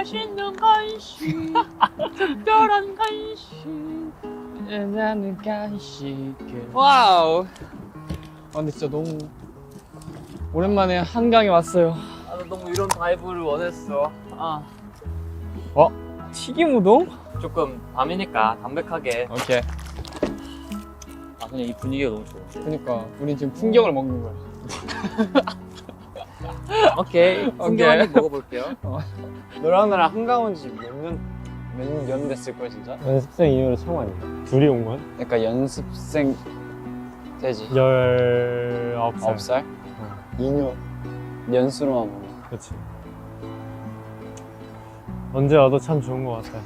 맛있는 간식 특별한 간식 나는 간식. 와우. 아 근데 진짜 너무 오랜만에 한강에 왔어요. 아, 너무 이런 바이브를 원했어. 튀김 우동? 조금 밤이니까 담백하게. 오케이. 아 그냥 이 분위기가 너무 좋아. 그러니까 우린 지금 풍경을 먹는 거야. 오케이. 풍경 한입 먹어볼게요. 너랑 나랑 한강 온 지 몇 년 됐을 거야 진짜? 연습생 이후로 처음 아니야? 둘이 온 건? 약간 연습생 되지? 19살? 9살? 2년 연수로만 보면. 그치. 언제 와도 참 좋은 것 같아.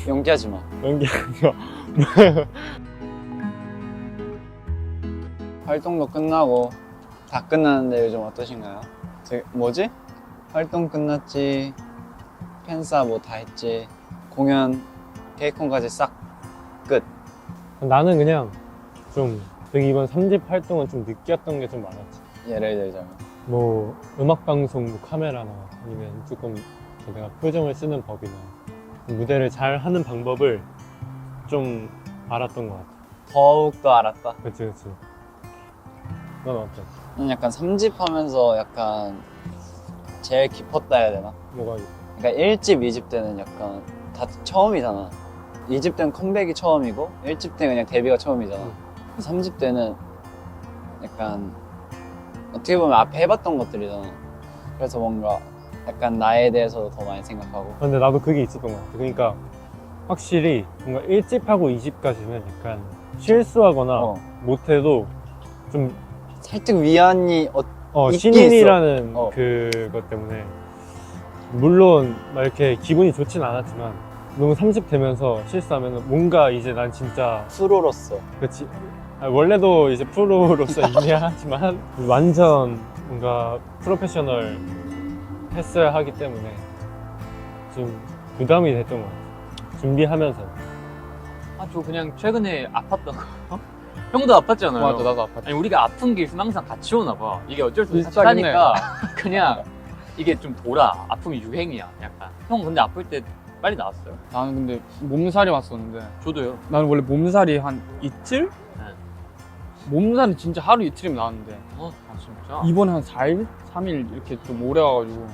연기하지 마. 연기하는 거. 활동도 끝나고 다 끝났는데 요즘 어떠신가요? 뭐지? 활동 끝났지, 팬싸 뭐 다 했지, 공연, 케이콘까지 싹 끝. 나는 그냥 좀 되게 이번 3집 활동은 좀 느꼈던 게 좀 많았지. 예를 들자면 뭐 음악방송 뭐 카메라나 아니면 조금 내가 표정을 쓰는 법이나 무대를 잘 하는 방법을 좀 알았던 것 같아. 더욱더 알았다. 그치. 넌 어때? 난 약간 3집 하면서 약간 제일 깊었다 해야 되나? 뭐가 그러니까 1집, 2집 때는 약간 다 처음이잖아. 2집 때는 컴백이 처음이고 1집 때는 그냥 데뷔가 처음이잖아. 3집 때는 약간 어떻게 보면 앞에 해봤던 것들이잖아. 그래서 뭔가 약간 나에 대해서도 더 많이 생각하고. 근데 나도 그게 있었던 것 같아. 그러니까 확실히 뭔가 1집하고 2집까지는 약간 실수하거나 못해도 좀 살짝 위안이 있긴 신인이라는 있어. 그것 때문에 물론 막 이렇게 기분이 좋진 않았지만 너무 3집 되면서 실수하면 뭔가 이제 난 진짜 프로로서. 그치. 원래도 이제 프로로서 인내하지만 완전 뭔가 프로페셔널 했어야 하기 때문에 좀 부담이 됐던 것 같아. 준비하면서. 저 그냥 최근에 아팠던 거. 형도 아팠잖아요. 맞아, 나도 아팠지. 아니 우리가 아픈 게 있으면 항상 같이 오나 봐. 이게 어쩔 수 없이 같이 비슷하긴 하니까 그냥 이게 좀 돌아. 아픔이 유행이야. 약간. 형 근데 아플 때 빨리 나왔어요? 나는 근데 몸살이 왔었는데 저도요. 나는 원래 몸살이 한 이틀? 네. 몸살이 진짜 하루 이틀이면 나왔는데 진짜? 이번에 한 4일? 3일 이렇게 좀 오래 와가지고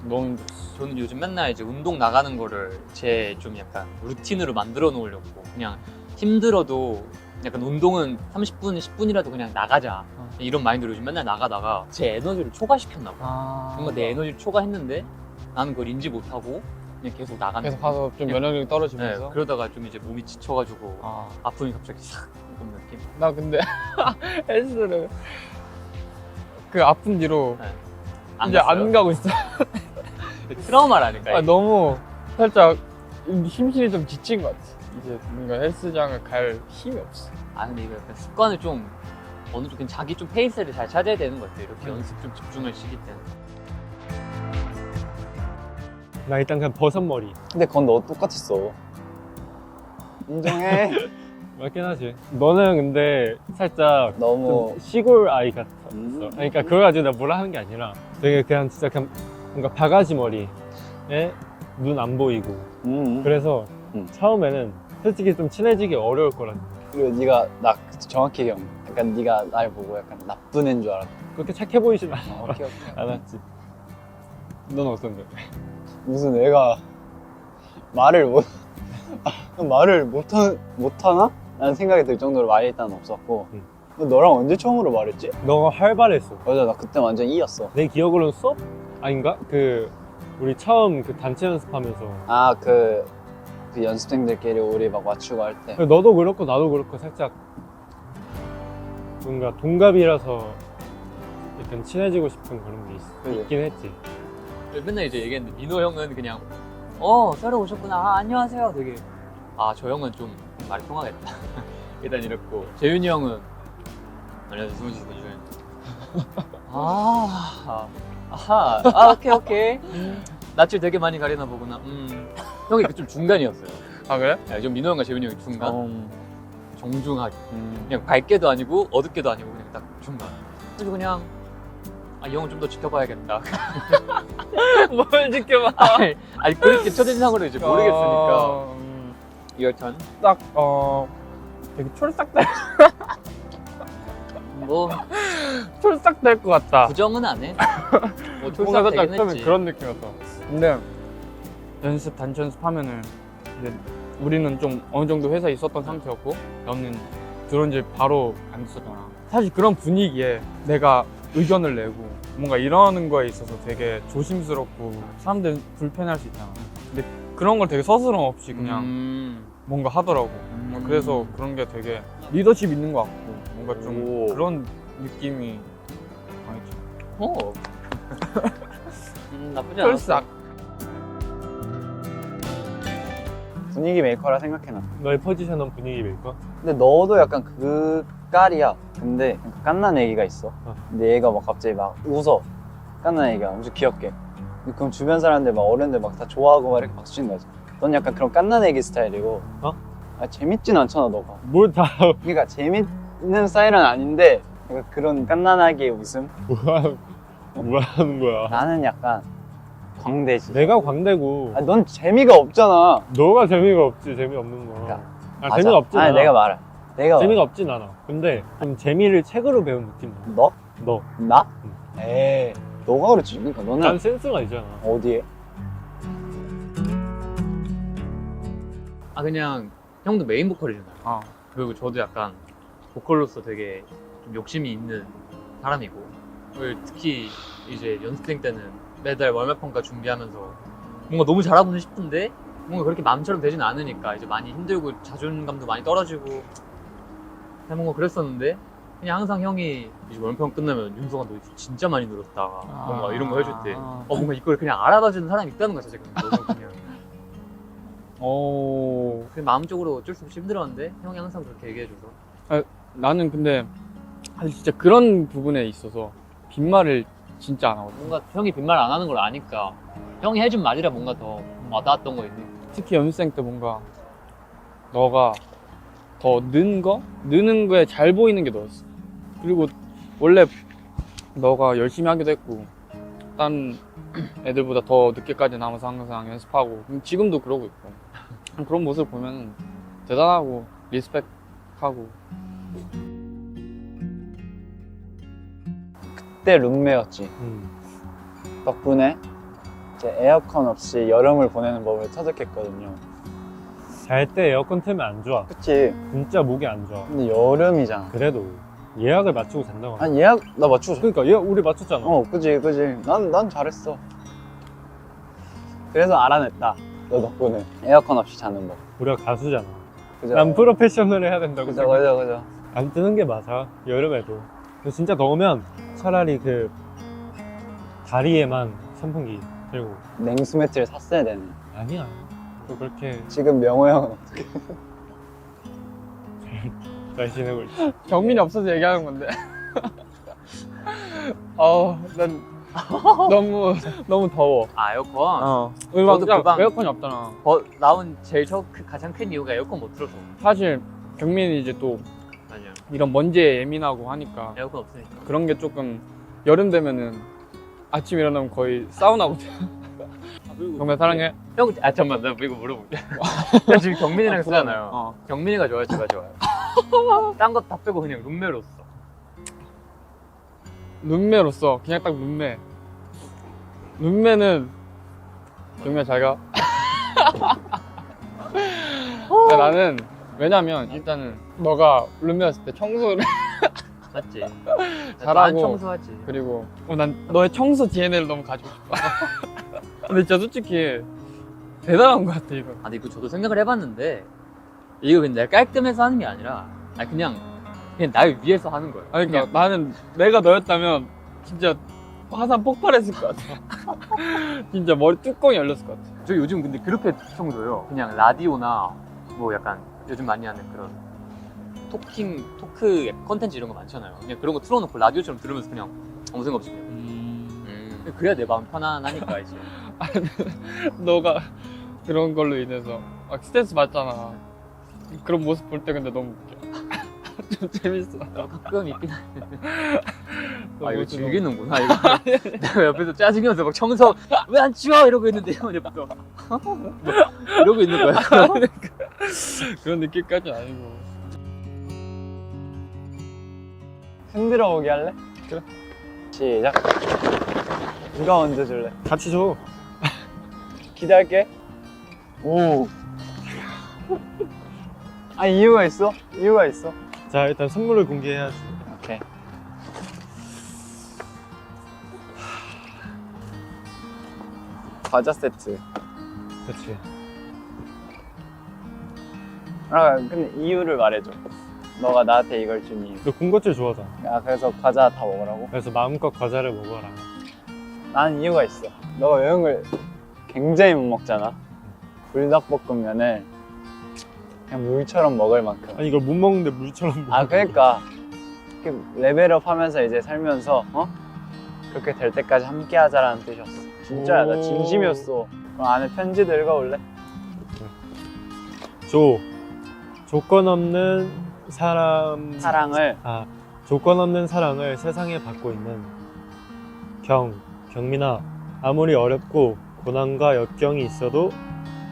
너무 힘들었어. 저는 요즘 맨날 이제 운동 나가는 거를 제 좀 약간 루틴으로 만들어 놓으려고 그냥 힘들어도 약간 운동은 30분, 10분이라도 그냥 나가자 이런 마인드로 요즘 맨날 나가다가 제 에너지를 초과시켰나 봐. 뭔가 내 에너지를 초과했는데 나는 그걸 인지 못하고 그냥 계속 나가는 계속 가서 좀 면역력이 떨어지면서. 네, 그러다가 좀 이제 몸이 지쳐가지고 아픔이 갑자기 싹 오는 느낌. 나 근데 헬스를 그 아픈 뒤로 이제 안 가고 있어. 트라우마라니까. 너무 살짝 힘실이 좀 지친 것 같아. 이제 뭔가 헬스장을 갈 힘이 없어. 근데 이거 약간 습관을 좀 어느 정도 그냥 자기 좀 페이스를 잘 찾아야 되는 것 같아. 이렇게 연습 좀 집중할 시기 때는. 나 일단 그냥 버섯머리. 근데 그건 너 똑같았어. 인정해. 맞긴 하지. 너는 근데 살짝 너무 좀 시골 아이 같았어. 그러니까 그걸 가지고 내가 뭐라 하는 게 아니라 되게 그냥 진짜 그냥 뭔가 바가지 머리에 눈 안 보이고 그래서 처음에는 솔직히 좀 친해지기 어려울 거라는. 그리고 네가 나 정확히 기억. 약간 네가 날 보고 약간 나쁜 애인 줄 알았다. 그렇게 착해 보이진 오케이. 않았지. 넌 어떤데? 무슨 애가 말을 못하나? 라는 생각이 들 정도로 말이 일단 없었고. 너랑 언제 처음으로 말했지? 너가 활발했어. 맞아, 나 그때 완전 이였어. 내 기억으로는 수업 아닌가? 우리 처음 그 단체 연습하면서 그 연습생들끼리 우리 막 맞추고 할 때. 너도 그렇고 나도 그렇고 살짝 뭔가 동갑이라서 약간 친해지고 싶은 그런 게 그래. 있긴 했지. 맨날 이제 얘기했는데 민호 형은 그냥 새로 오셨구나. 안녕하세요. 되게 저 형은 좀 말이 통하겠다. 일단 이랬고 재윤이 형은 안녕하세요. 수문씨 오케이. 낯을 되게 많이 가리나 보구나. 형이 좀 중간이었어요. 그래? 네, 좀 민호 형과 재윤이 형이 중간. 정중하게. 그냥 밝게도 아니고 어둡게도 아니고 그냥 딱 중간. 그래서 그냥 이 형은 좀 더 지켜봐야겠다. 뭘 지켜봐. 아니 그렇게 첫인상으로 이제 모르겠으니까. Your turn. 딱 되게 촐싹될 뭐 촐싹될 것 같다. 부정은 안 해. 뭐 뭔가 살짝 촐싹되긴 처음에 했지. 그런 느낌이었어. 근데 단체 연습하면은 이제 우리는 좀 어느 정도 회사에 있었던 상태였고 너는 들어온 지 바로 안 됐었잖아. 사실 그런 분위기에 내가 의견을 내고 뭔가 이러는 거에 있어서 되게 조심스럽고 사람들 불편할 수 있잖아. 근데 그런 걸 되게 서스럼 없이 그냥 뭔가 하더라고. 그래서 그런 게 되게 리더십 있는 것 같고 뭔가 좀 오. 그런 느낌이 강했지. 어. 나쁘지 않았어. 털싹. 분위기 메이커라 생각해놔. 너의 포지션은 분위기 메이커? 근데 너도 약간 그 깔이야. 근데 약간 깐난 애기가 있어. 근데 얘가 막 갑자기 막 웃어. 깐난 애기가 엄청 귀엽게. 근데 그럼 주변 사람들 막 어른들 막 다 좋아하고 막 이렇게 박수 치는 거지. 넌 약간 그런 깐난 애기 스타일이고. 어? 재밌진 않잖아 너가. 뭘 다 그러니까 재밌는 스타일은 아닌데 약간 그런 깐난하게 웃음. 뭐 하는 거야? 나는 약간 광대지. 내가 광대고 넌 재미가 없잖아. 너가 재미가 없지. 재미없는 거. 그러니까, 아, 재미가 없진 아니 않아. 내가 말해. 내가 재미가 없진 않아. 근데 좀 재미를 책으로 배운 느낌. 너? 너. 나? 에이 너가 그렇지. 그러니까 너는 난 센스가 있잖아. 어디에? 그냥 형도 메인 보컬이잖아요. 아. 그리고 저도 약간 보컬로서 되게 좀 욕심이 있는 사람이고, 그리고 특히 이제 연습생 때는 매달 월말평가 준비하면서 뭔가 너무 잘하고는 싶은데 뭔가 그렇게 마음처럼 되진 않으니까 이제 많이 힘들고 자존감도 많이 떨어지고 그냥 뭔가 그랬었는데, 그냥 항상 형이 이제 월평 끝나면 윤성아 너 진짜 많이 늘었다 뭔가 이런 거 해줄 때 뭔가 이걸 그냥 알아봐주는 사람이 있다는 거야. 제가 너무 그냥 오. 그냥 마음적으로 어쩔 수 없이 힘들었는데 형이 항상 그렇게 얘기해줘서. 나는 근데 사실 진짜 그런 부분에 있어서 빈말을 진짜 안 하거든. 뭔가 형이 빈말 안 하는 걸 아니까 형이 해준 말이라 뭔가 더 와닿았던 거 있네. 특히 연습생 때 뭔가 너가 더 느는 거에 잘 보이는 게 너였어. 그리고 원래 너가 열심히 하기도 했고 딴 애들보다 더 늦게까지 남아서 항상 연습하고 지금도 그러고 있고 그런 모습을 보면 대단하고 리스펙하고. 그때 룸메였지. 덕분에 이제 에어컨 없이 여름을 보내는 법을 터득했거든요. 잘 때 에어컨 틀면 안 좋아. 그치. 진짜 목이 안 좋아. 근데 여름이잖아. 그래도 예약을 맞추고 잔다고. 아니 예약 나 맞추고. 그러니까 예약 우리 맞췄잖아. 그지. 난 잘했어. 그래서 알아냈다. 너 덕분에 에어컨 없이 자는 법. 우리가 가수잖아. 그죠? 난 프로페셔널 해야 된다고 그죠. 생각해. 그죠. 안 뜨는 게 맞아. 여름에도. 근데 진짜 더우면 차라리 그 다리에만 선풍기 들고. 냉수 매트를 샀어야 되네. 아니야. 또 그렇게 지금 명호 형은 어떻게? 잘 지내고 있어. 경민이 없어서 얘기하는 건데. 난 너무 더워. 에어컨. 우리 저도 막 그 방- 에어컨이 없잖아. 나온 제일 가장 큰 이유가 에어컨 못 틀어서. 사실 경민이 이제 또 아니야. 이런 먼지에 예민하고 하니까 에어컨 없으니까. 그런 게 조금 여름 되면은 아침 일어나면 거의 사우나거든. 경민 사랑해. 형, 잠깐만, 나 이거 물어볼게. 형 지금 경민이랑 쓰잖아요. 경민이가 좋아요, 제가 좋아요. 딴 거 다 빼고 그냥 룸메로서. 룸메로서 그냥 딱 룸메. 룸메는 경민아 잘 가. 나는 왜냐면 일단은 너가 룸메였을 때 청소를 맞지? 잘하고. 난 청소하지. 그리고 난 너의 청소 DNA를 너무 가지고 싶어. 근데 진짜 솔직히 대단한 것 같아 이거. 근데 이거 저도 생각을 해봤는데, 이거 그냥 내가 깔끔해서 하는 게 아니라, 그냥 날 위해서 하는 거예요. 아니, 그러니까 나는 내가 너였다면 진짜 화산 폭발했을 것 같아. 진짜 머리 뚜껑이 열렸을 것 같아. 저 요즘 근데 그렇게 청소해요. 그냥 라디오나 뭐 약간 요즘 많이 하는 그런 토크 컨텐츠 이런 거 많잖아요. 그냥 그런 거 틀어놓고 라디오처럼 들으면서 그냥 아무 생각 없이 그냥. 그래야 내 마음 편안하니까 이제. 너가 그런 걸로 인해서 막 스트레스 받잖아. 그런 모습 볼 때 근데 너무 웃겨. 좀 재밌어. 가끔 있긴 한데. 너 아, 이거 뭐 즐기는구나, 이거. 내가 옆에서 짜증내면서 막 청소, 왜 안 치워? 이러고 있는데, 형 옆에서. 뭐, 이러고 있는 거야. 그런 느낌까지는 아니고. 흔들어 보기 할래? 그래. 시작. 누가 먼저 줄래? 같이 줘. 기대할게. 오. 아, 이유가 있어? 이유가 있어. 자, 일단 선물을 공개해야지. 오케이. 과자 세트. 그렇지. 아, 근데 이유를 말해줘. 너가 나한테 이걸 준 이유. 너 군것질 좋아하잖아. 아, 그래서 과자 다 먹으라고? 그래서 마음껏 과자를 먹어라. 난 이유가 있어. 너가 매운 걸 굉장히 못 먹잖아. 불닭볶음면을 그냥 물처럼 먹을 만큼. 아니 이걸 못 먹는데 물처럼 먹어. 아, 그러니까 이렇게 레벨업 하면서 이제 살면서 그렇게 될 때까지 함께 하자라는 뜻이었어. 진짜야, 나 오. 진심이었어. 그럼 안에 편지도 읽어볼래? 조건 없는 사랑을 조건 없는 사랑을 세상에 받고 있는 경민아, 아무리 어렵고 고난과 역경이 있어도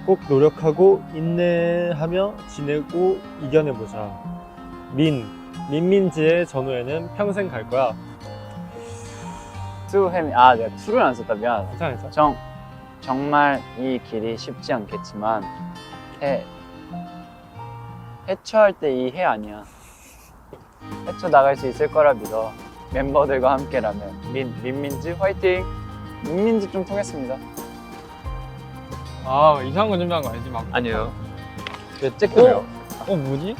꼭 노력하고 인내하며 지내고 이겨내보자. 민민지의 전우에는 평생 갈 거야. 투햄이 내가 투를 안 썼다. 미안. 괜찮아. 정말 이 길이 쉽지 않겠지만 헤쳐할 때 이 해 아니야. 헤쳐나갈 수 있을 거라 믿어. 멤버들과 함께라면. 민민지 화이팅! 민민지 좀 통했습니다. 아, 이상한 거 준비한 거 아니지? 막. 아니에요. 그 잭크요. 뭐지?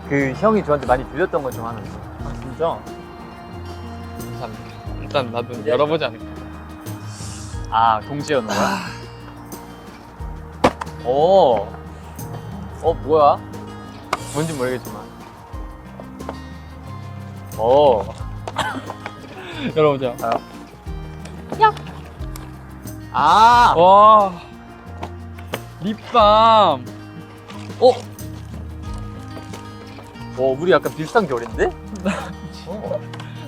그 형이 저한테 많이 빌렸던 것 중 하나인데. 아, 진짜? 감사합니다. 일단 나도 열어보지 않을까. 아, 동시에 넣는 거야? 오. 뭐야? 뭔지 모르겠지만. 오. 열어보자. 아. 와. 립밤. 우리 약간 비슷한 결인데?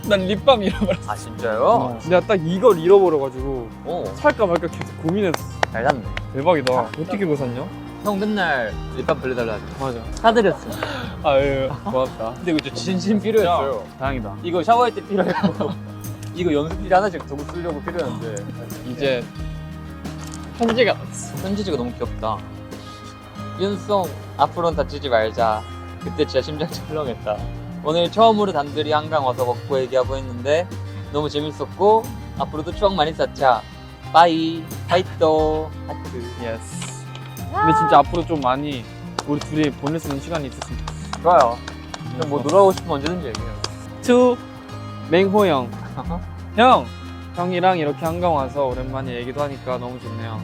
난 립밤 잃어버렸어. 아, 진짜요? 내가 딱 이걸 잃어버려가지고 오. 살까 말까 계속 고민했어. 잘 샀네. 대박이다. 어떻게 그거 샀냐? 형 맨날 립밤 빌려달라 하죠. 맞아. 사드렸어. 아유, 고맙다. 근데 이거 진짜 진심 필요했어요. 다행이다. 이거 샤워할 때 필요했고 이거 연습실 하나씩 두고 쓰려고 필요했는데 이제 편지가 왔어. 편지지가 너무 귀엽다. 윤송, 앞으로는 다치지 말자. 그때 진짜 심장 철렁했다. 오늘 처음으로 단둘이 한강 와서 먹고 얘기하고 했는데 너무 재밌었고 앞으로도 추억 많이 쌓자. 빠이, 파이또, 하트. 예스. 근데 진짜 앞으로 좀 많이 우리 둘이 보낼 수 있는 시간이 있었으면 좋겠어. 좋아요. 그럼 뭐 놀아오고 싶으면 언제든지 얘기해요. 투 맹호 형. 형이랑 이렇게 한강 와서 오랜만에 얘기도 하니까 너무 좋네요.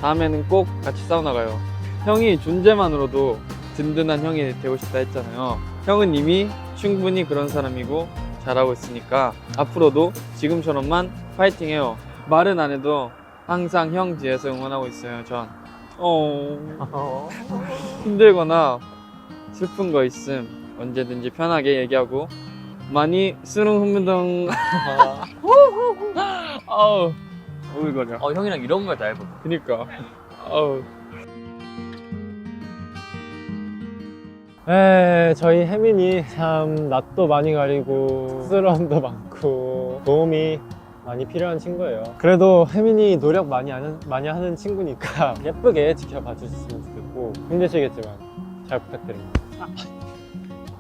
다음에는 꼭 같이 사우나 가요. 형이 존재만으로도 든든한 형이 되고 싶다 했잖아요. 형은 이미 충분히 그런 사람이고 잘하고 있으니까 앞으로도 지금처럼만 파이팅해요. 말은 안 해도 항상 형 뒤에서 응원하고 있어요. 전 힘들거나 슬픈 거 있음 언제든지 편하게 얘기하고 많이 수릉후무동 아우 오글거려. 형이랑 이런 걸 다 해보고. 그니까 아우. 저희 혜민이 참 낯도 많이 가리고 스스럼도 많고 도움이 많이 필요한 친구예요. 그래도 혜민이 노력 많이 하는 친구니까 예쁘게 지켜봐 주셨으면 좋겠고 힘드시겠지만 잘 부탁드립니다.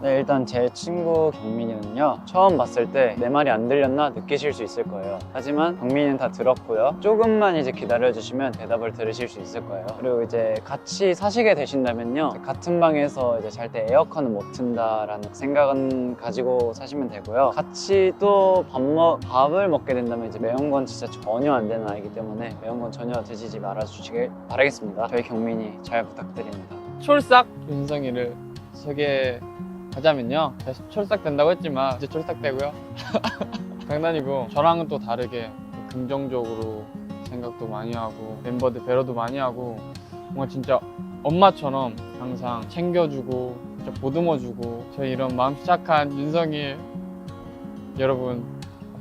네, 일단 제 친구 경민이는요, 처음 봤을 때 내 말이 안 들렸나 느끼실 수 있을 거예요. 하지만 경민이는 다 들었고요. 조금만 이제 기다려주시면 대답을 들으실 수 있을 거예요. 그리고 이제 같이 사시게 되신다면요, 같은 방에서 이제 잘 때 에어컨은 못 튼다라는 생각은 가지고 사시면 되고요. 같이 또 밥을 먹게 된다면 이제 매운 건 진짜 전혀 안 되는 아이기 때문에 매운 건 전혀 드시지 말아주시길 바라겠습니다. 저희 경민이 잘 부탁드립니다. 촐싹 윤성이를 소개하자면요, 촐싹 된다고 했지만 이제 촐싹 되고요. 장난이고 저랑은 또 다르게 긍정적으로 생각도 많이 하고 멤버들 배려도 많이 하고 뭔가 진짜 엄마처럼 항상 챙겨주고 진짜 보듬어주고 저희 이런 마음 착한 윤성일 여러분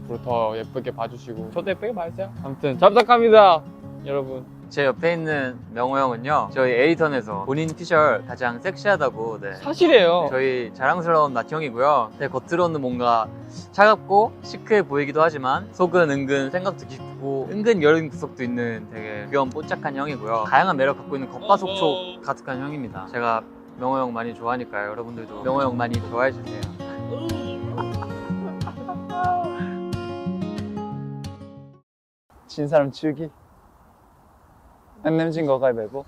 앞으로 더 예쁘게 봐주시고 저도 예쁘게 봐주세요. 아무튼 잡작합니다 여러분. 제 옆에 있는 명호 형은요, 저희 에이턴에서 본인 피셜 가장 섹시하다고. 네. 사실이에요. 저희 자랑스러운 맏형이고요. 네, 겉으로는 뭔가 차갑고 시크해 보이기도 하지만 속은 은근 생각도 깊고 은근 여린 구석도 있는 되게 귀여운 뽀짝한 형이고요. 다양한 매력 갖고 있는 겉바속촉 가득한 형입니다. 제가 명호 형 많이 좋아하니까요. 여러분들도 명호 형 많이 좋아해 주세요. 진 사람 치우기. 안 내면 진 거 가위바위보.